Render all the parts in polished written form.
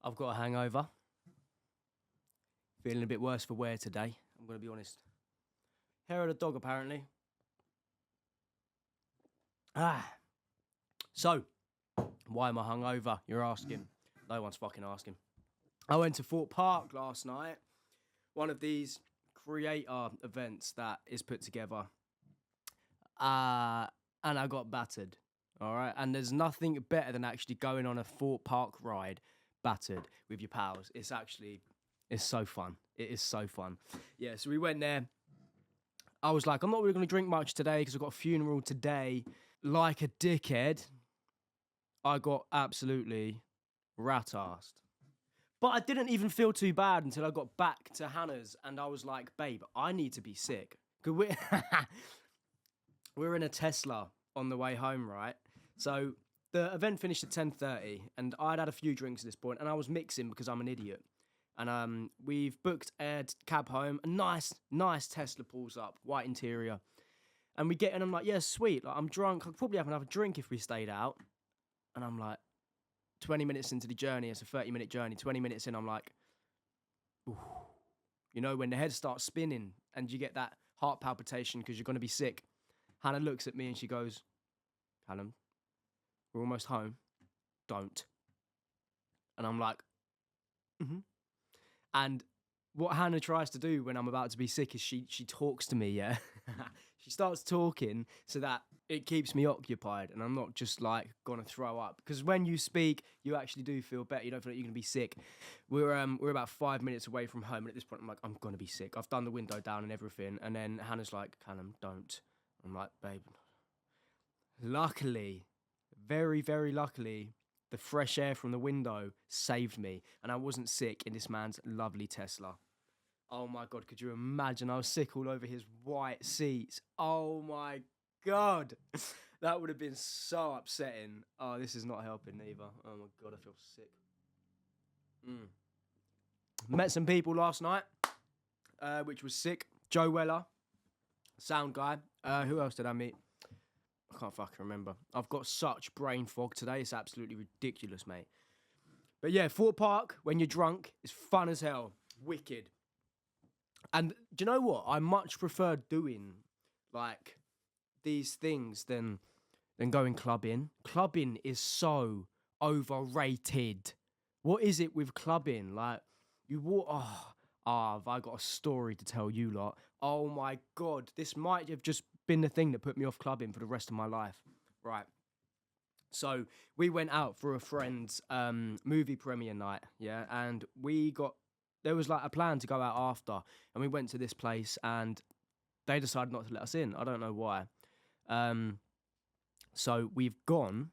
I've got a hangover. Feeling a bit worse for wear today, I'm going to be honest. Hair of the dog, apparently. So, why am I hungover? You're asking. No one's fucking asking. I went to Fort Park last night. One of these creator events that is put together. And I got battered. All right. And there's nothing better than actually going on a Fort Park ride battered with your pals. It's so fun. It is so fun. Yeah, so we went there. I was like, I'm not really going to drink much today because I've got a funeral today. Like a dickhead, I got absolutely rat-arsed. But I didn't even feel too bad until I got back to Hannah's and I was like, babe, I need to be sick. Because we're in a Tesla on the way home, right? So the event finished at 10:30 and I'd had a few drinks at this point and I was mixing because I'm an idiot. And we've booked a cab home. A nice Tesla pulls up, white interior. And we get in, I'm like, yeah, sweet. Like, I'm drunk. I'd probably have another drink if we stayed out. And I'm like, 20 minutes into the journey, it's a 30-minute journey. 20 minutes in, I'm like, ooh. You know, when the head starts spinning and you get that heart palpitation because you're going to be sick. Hannah looks at me and she goes, Callum, we're almost home. Don't. And I'm like, mm-hmm. And what Hannah tries to do when I'm about to be sick is she talks to me, yeah? She starts talking so that it keeps me occupied and I'm not just like gonna throw up. Because when you speak, you actually do feel better. You don't feel like you're gonna be sick. We're about 5 minutes away from home, and at this point I'm like, I'm gonna be sick. I've done the window down and everything, and then Hannah's like, Callum, don't. I'm like, babe. Luckily, very, very luckily, the fresh air from the window saved me, and I wasn't sick in this man's lovely Tesla. Oh my God, could you imagine? I was sick all over his white seats. Oh my God. That would have been so upsetting. Oh, this is not helping either. Oh my God, I feel sick. Met some people last night, which was sick. Joe Weller, sound guy. Who else did I meet? I can't fucking remember. I've got such brain fog today. It's absolutely ridiculous, mate. But yeah, Fort Park, when you're drunk, is fun as hell. Wicked. And do you know what? I much prefer doing, like, these things than going clubbing. Clubbing is so overrated. What is it with clubbing? Like, you walk... have I got a story to tell you lot? Oh, my God. This might have just been the thing that put me off clubbing for the rest of my life. Right. So, we went out for a friend's movie premiere night, yeah? And there was like a plan to go out after, and we went to this place and they decided not to let us in. I don't know why. So we've gone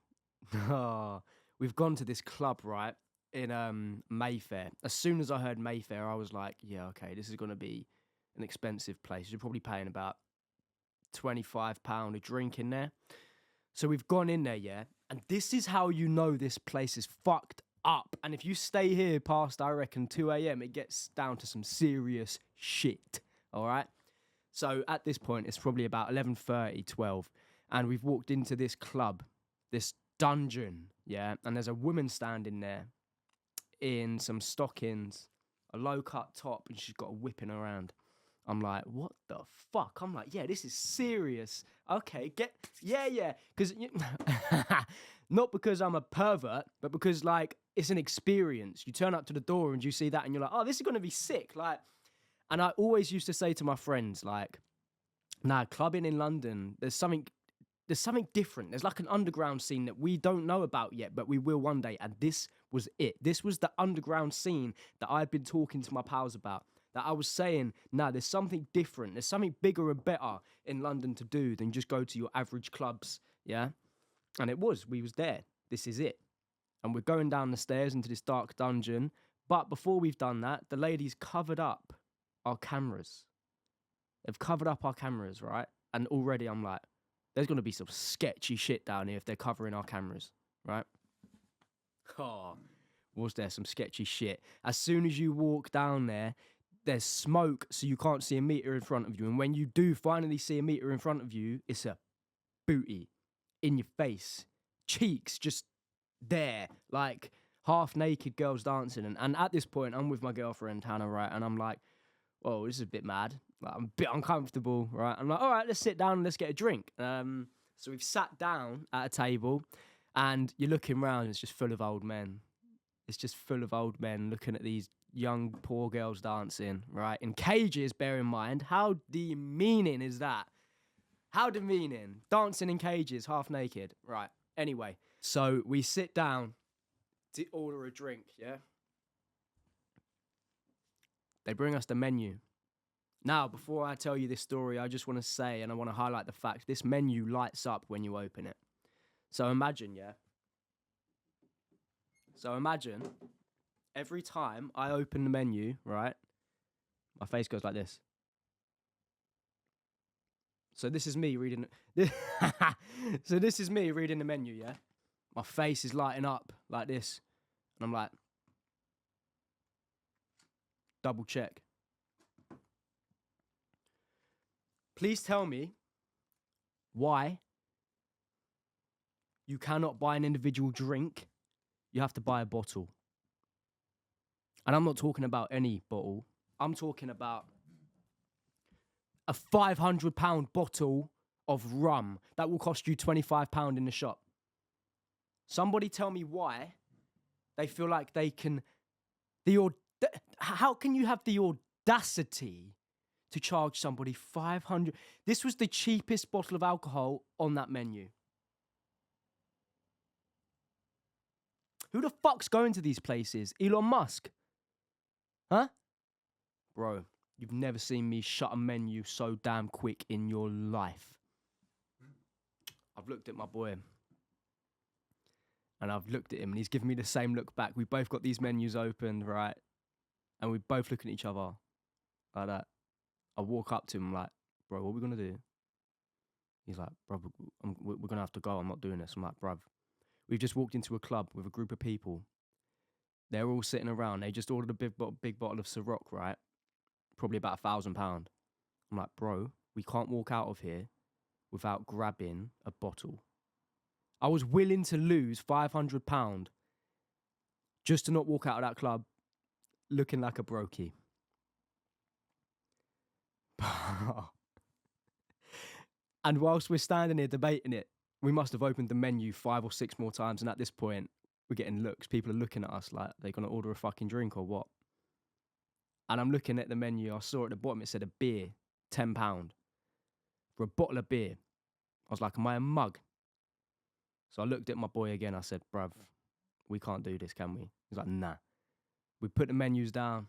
to this club, right, in Mayfair. As soon as I heard Mayfair, I was like, yeah, okay, this is going to be an expensive place. You're probably paying about £25 a drink in there. So we've gone in there, yeah, and this is how you know this place is fucked up. And if you stay here past, I reckon, 2 a.m, it gets down to some serious shit, all right? So at this point, it's probably about 11:30, 12, and we've walked into this club, this dungeon, yeah, and there's a woman standing there in some stockings, a low-cut top, and she's got a whipping around. I'm like, what the fuck? I'm like, yeah, this is serious. Okay, yeah. Because, not because I'm a pervert, but because, like, it's an experience. You turn up to the door and you see that and you're like, oh, this is going to be sick. Like, and I always used to say to my friends, like, nah, clubbing in London, there's something different. There's like an underground scene that we don't know about yet, but we will one day. And this was it. This was the underground scene that I'd been talking to my pals about. That I was saying, nah, there's something different. There's something bigger and better in London to do than just go to your average clubs, yeah? And we was there. This is it. And we're going down the stairs into this dark dungeon. But before we've done that, the ladies covered up our cameras. They've covered up our cameras, right? And already I'm like, there's going to be some sketchy shit down here if they're covering our cameras, right? Oh, was there some sketchy shit? As soon as you walk down there, there's smoke, so you can't see a meter in front of you. And when you do finally see a meter in front of you, it's a booty in your face. Cheeks just there. Like, half naked girls dancing. And at this point, I'm with my girlfriend, Hannah, right? And I'm like, oh, this is a bit mad. Like, I'm a bit uncomfortable, right? I'm like, all right, let's sit down and let's get a drink. So we've sat down at a table and you're looking around, it's just full of old men. It's just full of old men looking at these young, poor girls dancing, right? In cages, bear in mind. How demeaning is that? How demeaning. Dancing in cages, half naked. Right. Anyway, so we sit down to order a drink, yeah? They bring us the menu. Now, before I tell you this story, I just want to say, and I want to highlight the fact, this menu lights up when you open it. So imagine, yeah? So imagine every time I open the menu, right? My face goes like this. So this is me reading. So this is me reading the menu, yeah? My face is lighting up like this. And I'm like, double check. Please tell me why you cannot buy an individual drink. You have to buy a bottle. And I'm not talking about any bottle. I'm talking about a £500 bottle of rum that will cost you £25 in the shop. Somebody tell me why they feel like they can... How can you have the audacity to charge somebody 500? This was the cheapest bottle of alcohol on that menu. Who the fuck's going to these places? Elon Musk? Huh? Bro, you've never seen me shut a menu so damn quick in your life. I've looked at my boy. And I've looked at him and he's giving me the same look back. We both got these menus opened, right? And we both look at each other like that. I walk up to him like, bro, what are we going to do? He's like, bro, we're going to have to go. I'm not doing this. I'm like, bruv, we've just walked into a club with a group of people. They're all sitting around. They just ordered a big bottle of Ciroc, right? Probably about £1,000. I'm like, bro, we can't walk out of here without grabbing a bottle. I was willing to lose £500 just to not walk out of that club looking like a brokey. And whilst we're standing here debating it, we must have opened the menu 5 or 6 more times. And at this point, we're getting looks. People are looking at us like they're going to order a fucking drink or what. And I'm looking at the menu. I saw at the bottom, it said a beer, £10 for a bottle of beer. I was like, am I a mug? So I looked at my boy again. I said, bruv, we can't do this, can we? He's like, nah. We put the menus down.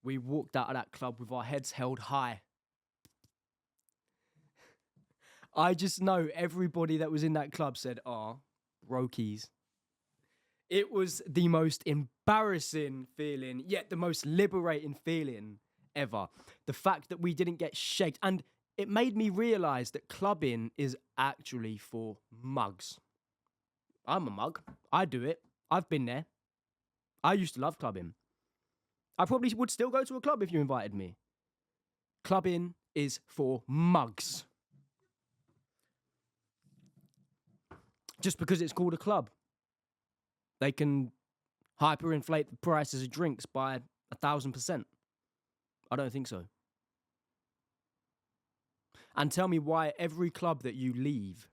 We walked out of that club with our heads held high. I just know everybody that was in that club said, oh, brokies. It was the most embarrassing feeling, yet the most liberating feeling ever. The fact that we didn't get shaked. And it made me realise that clubbing is actually for mugs. I'm a mug. I do it. I've been there. I used to love clubbing. I probably would still go to a club if you invited me. Clubbing is for mugs. Just because it's called a club. They can hyperinflate the prices of drinks by 1,000%. I don't think so. And tell me why every club that you leave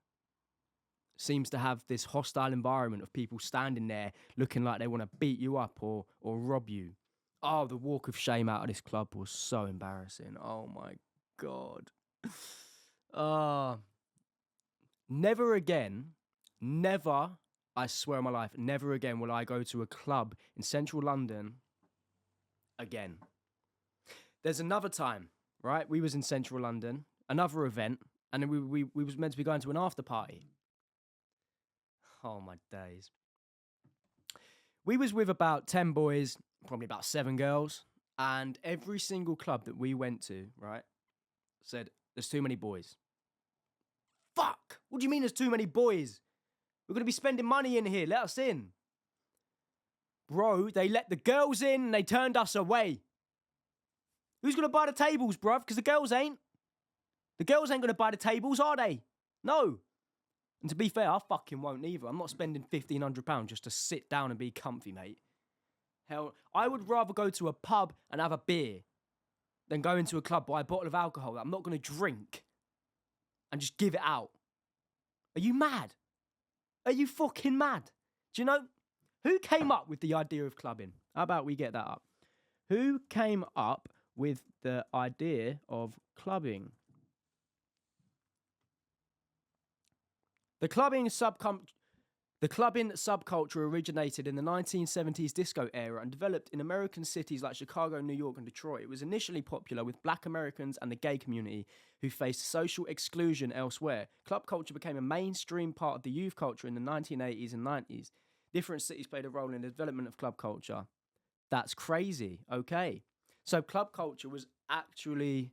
seems to have this hostile environment of people standing there looking like they want to beat you up or rob you. Oh, the walk of shame out of this club was so embarrassing. Oh my God. Never again, never, I swear on my life, never again will I go to a club in central London again. There's another time, right? We was in central London, another event, and then we was meant to be going to an after party. Oh, my days. We was with about 10 boys, probably about 7 girls, and every single club that we went to, right, said, there's too many boys. Fuck! What do you mean there's too many boys? We're going to be spending money in here. Let us in. Bro, they let the girls in and they turned us away. Who's going to buy the tables, bruv? Because the girls ain't. The girls ain't going to buy the tables, are they? No. And to be fair, I fucking won't either. I'm not spending £1,500 just to sit down and be comfy, mate. Hell, I would rather go to a pub and have a beer than go into a club, buy a bottle of alcohol that I'm not going to drink and just give it out. Are you mad? Are you fucking mad? Do you know, who came up with the idea of clubbing? How about we get that up? Who came up with the idea of clubbing? The clubbing subculture originated in the 1970s disco era and developed in American cities like Chicago, New York, and Detroit. It was initially popular with black Americans and the gay community who faced social exclusion elsewhere. Club culture became a mainstream part of the youth culture in the 1980s and 90s. Different cities played a role in the development of club culture. That's crazy. Okay. So club culture was actually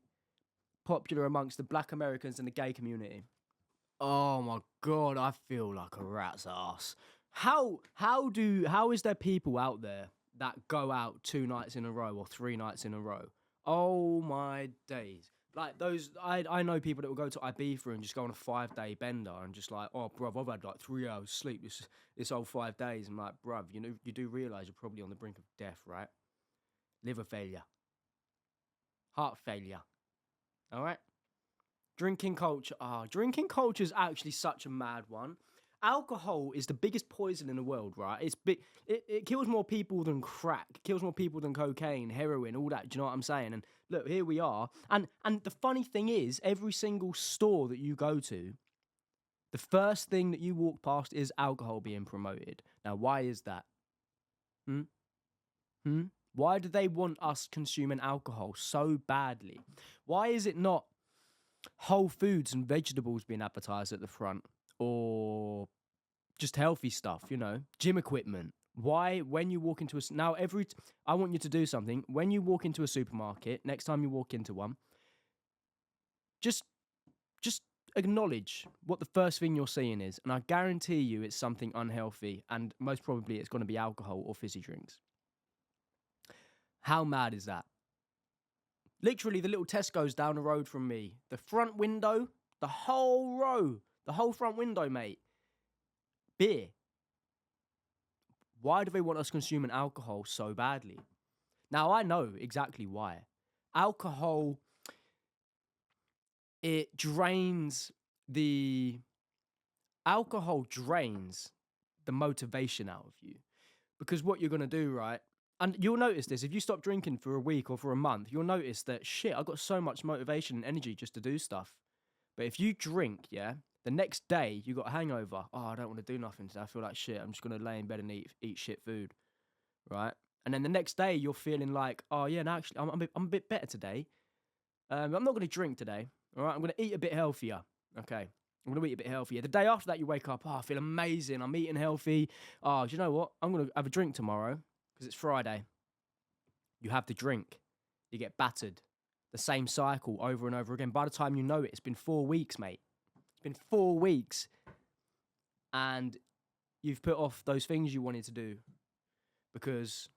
popular amongst the black Americans and the gay community. Oh my God, I feel like a rat's ass. How is there people out there that go out 2 nights in a row or 3 nights in a row? Oh my days. Like those, I know people that will go to Ibiza and just go on a 5-day bender and just like, oh bruv, I've had like 3 hours sleep this whole 5 days. I'm like, bruv, you know, you do realise you're probably on the brink of death, right? Liver failure. Heart failure. All right? Drinking culture. Drinking culture is actually such a mad one. Alcohol is the biggest poison in the world, right? It kills more people than crack. It kills more people than cocaine, heroin, all that. Do you know what I'm saying? And look, here we are. And the funny thing is, every single store that you go to, the first thing that you walk past is alcohol being promoted. Now, why is that? Why do they want us consuming alcohol so badly? Why is it not whole foods and vegetables being advertised at the front, or just healthy stuff, you know, gym equipment? Why, when you walk into I want you to do something. When you walk into a supermarket, next time you walk into one, just acknowledge what the first thing you're seeing is, and I guarantee you it's something unhealthy, and most probably it's going to be alcohol or fizzy drinks. How mad is that? Literally, the little Tesco's down the road from me. The front window, the whole front window, mate. Beer. Why do they want us consuming alcohol so badly? Now, I know exactly why. Alcohol, drains the motivation out of you. Because what you're going to do, right? And you'll notice this, if you stop drinking for a week or for a month, you'll notice that, shit, I got so much motivation and energy just to do stuff. But if you drink, yeah, the next day you got a hangover. Oh, I don't want to do nothing today. I feel like shit. I'm just going to lay in bed and eat shit food, right? And then the next day you're feeling like, oh yeah, no, actually, I'm a bit better today. I'm not going to drink today, all right? I'm going to eat a bit healthier, okay? I'm going to eat a bit healthier. The day after that you wake up, oh, I feel amazing. I'm eating healthy. Oh, do you know what? I'm going to have a drink tomorrow. Because it's Friday. You have the drink. You get battered. The same cycle over and over again. By the time you know it, it's been 4 weeks, mate. It's been 4 weeks. And you've put off those things you wanted to do. Because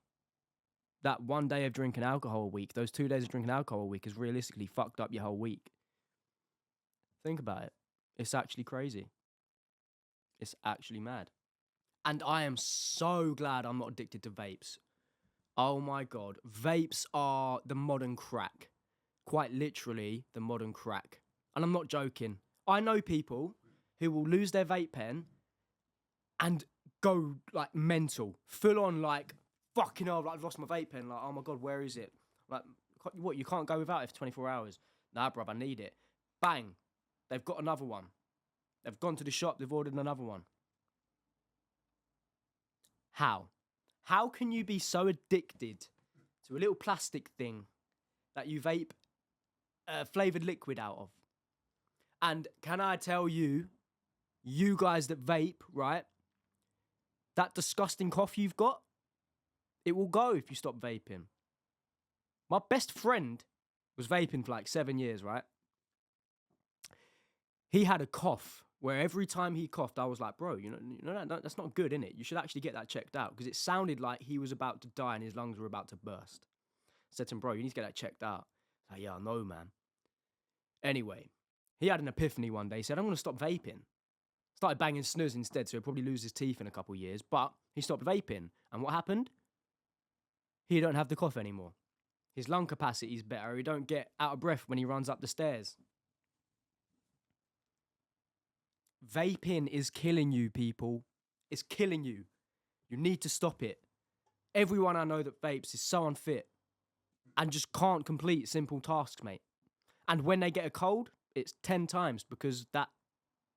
that 1 day of drinking alcohol a week, those 2 days of drinking alcohol a week has realistically fucked up your whole week. Think about it. It's actually crazy. It's actually mad. And I am so glad I'm not addicted to vapes. Oh my God. Vapes are the modern crack. Quite literally the modern crack. And I'm not joking. I know people who will lose their vape pen and go like mental. Full on like, fucking hell, like, I've lost my vape pen. Like, oh my God, where is it? Like, what, you can't go without it for 24 hours? Nah, bruv, I need it. Bang. They've got another one. They've gone to the shop, they've ordered another one. How? How can you be so addicted to a little plastic thing that you vape flavoured liquid out of? And can I tell you, you guys that vape, right, that disgusting cough you've got, it will go if you stop vaping. My best friend was vaping for like 7 years, right? He had a cough where every time he coughed, I was like, bro, you know that's not good, innit? You should actually get that checked out, because it sounded like he was about to die and his lungs were about to burst. I said to him, bro, you need to get that checked out. He's like, yeah, I know, man. Anyway, he had an epiphany one day. He said, I'm going to stop vaping. Started banging snus instead, so he'll probably lose his teeth in a couple of years. But he stopped vaping. And what happened? He don't have the cough anymore. His lung capacity is better. He don't get out of breath when he runs up the stairs. Vaping is killing you, people. It's killing you. You need to stop it. Everyone I know that vapes is so unfit and just can't complete simple tasks, mate. And when they get a cold, it's 10 times because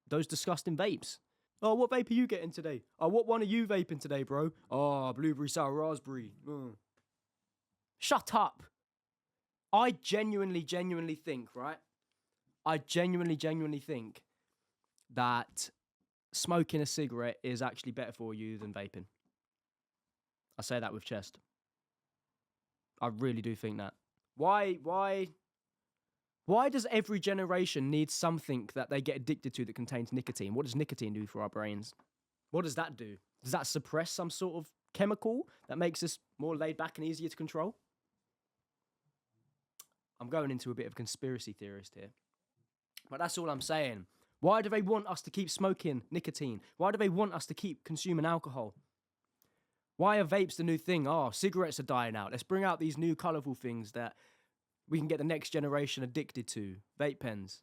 those disgusting vapes. Oh, what vape are you getting today? Oh, what one are you vaping today, bro? Oh, blueberry, sour, raspberry. Shut up. I genuinely think, right? I genuinely think that smoking a cigarette is actually better for you than vaping. I say that with chest. I really do think that. Why does every generation need something that they get addicted to that contains nicotine? What does nicotine do for our brains? What does that do? Does that suppress some sort of chemical that makes us more laid back and easier to control? I'm going into a bit of a conspiracy theorist here. But that's all I'm saying. Why do they want us to keep smoking nicotine? Why do they want us to keep consuming alcohol? Why are vapes the new thing? Oh, cigarettes are dying out. Let's bring out these new colourful things that we can get the next generation addicted to. Vape pens.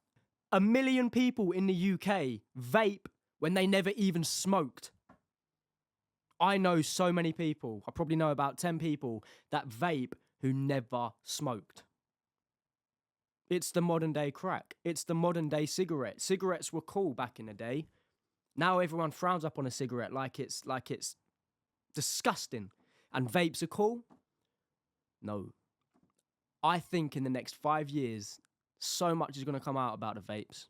1 million people in the UK vape when they never even smoked. I know so many people. I probably know about 10 people that vape who never smoked. It's the modern day crack. It's the modern day cigarette. Cigarettes were cool back in the day. Now everyone frowns up on a cigarette like it's disgusting. And vapes are cool? No. I think in the next 5 years, so much is going to come out about the vapes.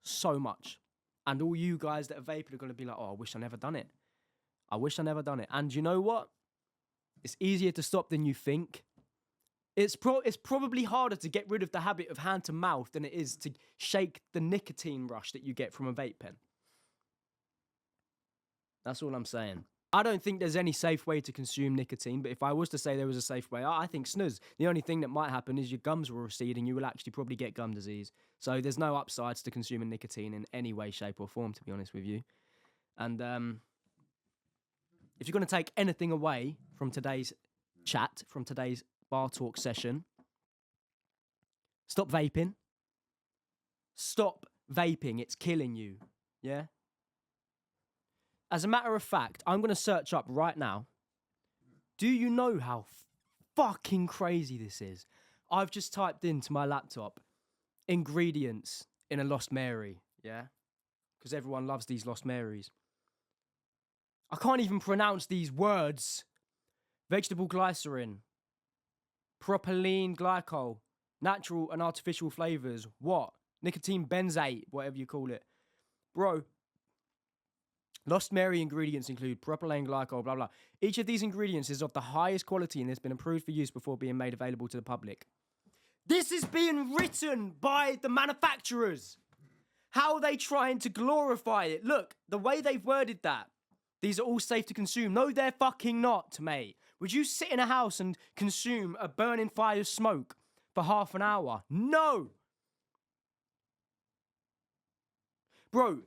So much. And all you guys that are vaping are going to be like, oh, I wish I never done it. I wish I never done it. And you know what? It's easier to stop than you think. It's probably harder to get rid of the habit of hand to mouth than it is to shake the nicotine rush that you get from a vape pen. That's all I'm saying. I don't think there's any safe way to consume nicotine, but if I was to say there was a safe way, I think snus. The only thing that might happen is your gums will recede and you will actually probably get gum disease. So there's no upsides to consuming nicotine in any way, shape or form, to be honest with you. And if you're going to take anything away from today's chat, from today's bar talk session, stop vaping. Stop vaping. It's killing you. Yeah? As a matter of fact, I'm going to search up right now. Do you know how fucking crazy this is? I've just typed into my laptop ingredients in a Lost Mary, yeah? Because everyone loves these Lost Marys. I can't even pronounce these words. Vegetable glycerin, propylene glycol, natural and artificial flavors. What? Nicotine benzate, whatever you call it. Bro, Lost Mary ingredients include propylene glycol, blah, blah. Each of these ingredients is of the highest quality and has been approved for use before being made available to the public. This is being written by the manufacturers. How are they trying to glorify it? Look, the way they've worded that. These are all safe to consume. No, they're fucking not, mate. Would you sit in a house and consume a burning fire of smoke for half an hour? No. Bro,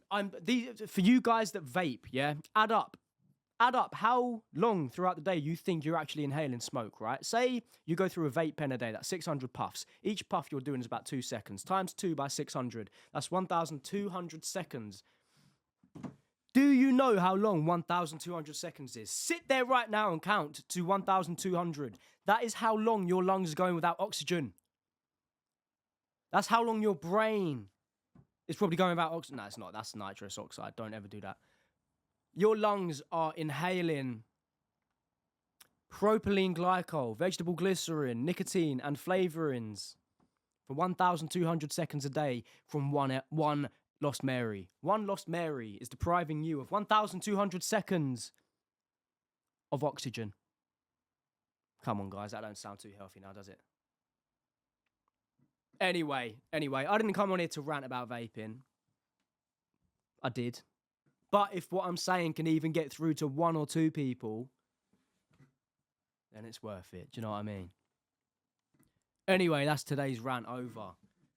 for you guys that vape, yeah, add up how long throughout the day you think you're actually inhaling smoke, right? Say you go through a vape pen a day, that's 600 puffs. Each puff you're doing is about 2 seconds. Times 2 by 600, that's 1,200 seconds. Do you know how long 1,200 seconds is? Sit there right now and count to 1,200. That is how long your lungs are going without oxygen. That's how long your brain is probably going without oxygen. No, it's not. That's nitrous oxide. Don't ever do that. Your lungs are inhaling propylene glycol, vegetable glycerin, nicotine, and flavorings for 1,200 seconds a day from one Lost Mary. One Lost Mary is depriving you of 1,200 seconds of oxygen. Come on, guys. That don't sound too healthy now, does it? Anyway, I didn't come on here to rant about vaping. I did. But if what I'm saying can even get through to 1 or 2 people, then it's worth it. Do you know what I mean? Anyway, that's today's rant over.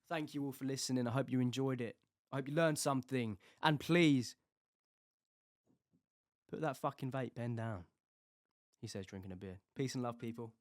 Thank you all for listening. I hope you enjoyed it. I hope you learned something. And please, put that fucking vape pen down. He says, drinking a beer. Peace and love, people.